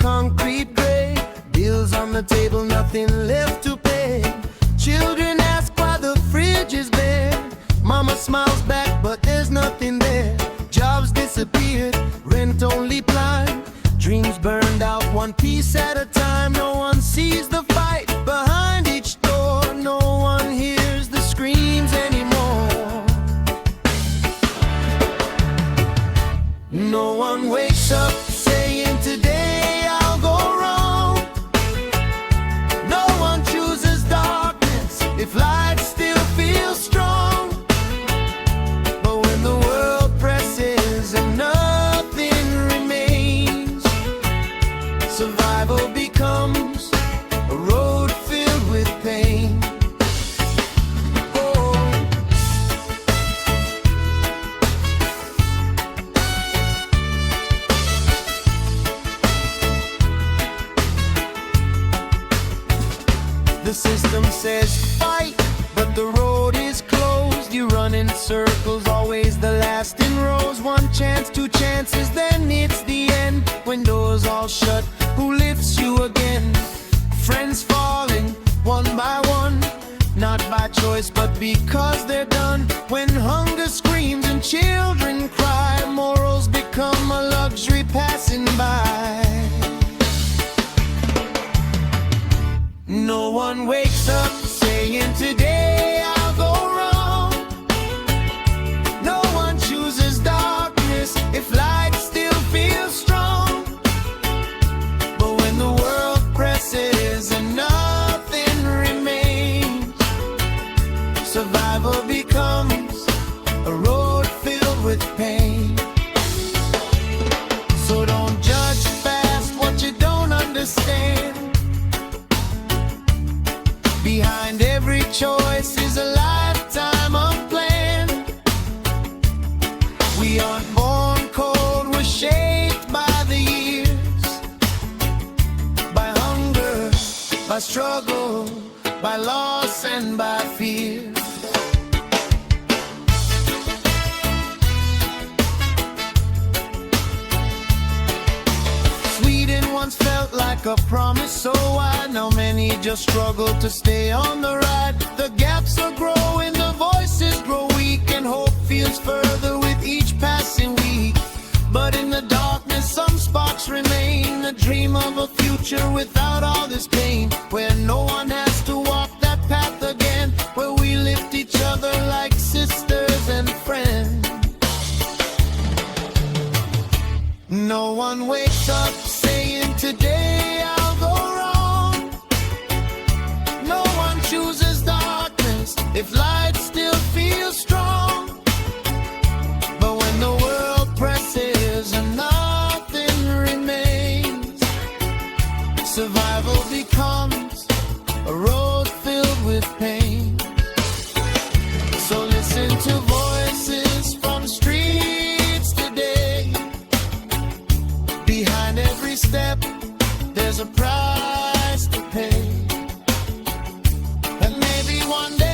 concrete gray. Bills on the table, nothing left to pay. Children ask why the fridge is bare. Mama smiles back, but there's nothing there. Jobs disappeared, rent only blind. Dreams burned out one piece at a time. No one sees the fight behind each door. No one hears the screams anymore. No one wakes up saying today I'll go wrong. No one chooses darkness if light still feels strong. But when the world presses and nothing remains, survival becomes a road filled with pain. The system says fight, but the road is closed. You run in circles, always the last in rows. One chance, two chances, then it's the end. When doors all shut, who lifts you again? Friends falling one by one, not by choice but because they're done. When hunger screams and children cry, morals become a luxury passing by. No one wakes up saying today I'll go wrong. No one chooses darkness if light still feels strong. But when the world presses and nothing remains, survival becomes a road filled with pain. So don't judge fast what you don't understand. Behind every choice is a lifetime of plan. We aren't born cold, we're shaped by the years. By hunger, by struggle, by loss and by fear. Sweden once felt like a promise so wide. Now many just struggle to stay on the ride. The gaps are growing, the voices grow weak, and hope feels further with each passing week. But in the darkness some sparks remain, a dream of a future without all this pain, where no one has to walk that path again, where we lift each other like sisters and friends. No one wakes up saying today I'll go wrong. No one chooses darkness if light still feels strong. But when the world presses and nothing remains, survival becomes a road filled with pain. So listen to voices from streets today. Behind every step, there's a price to pay. And maybe one day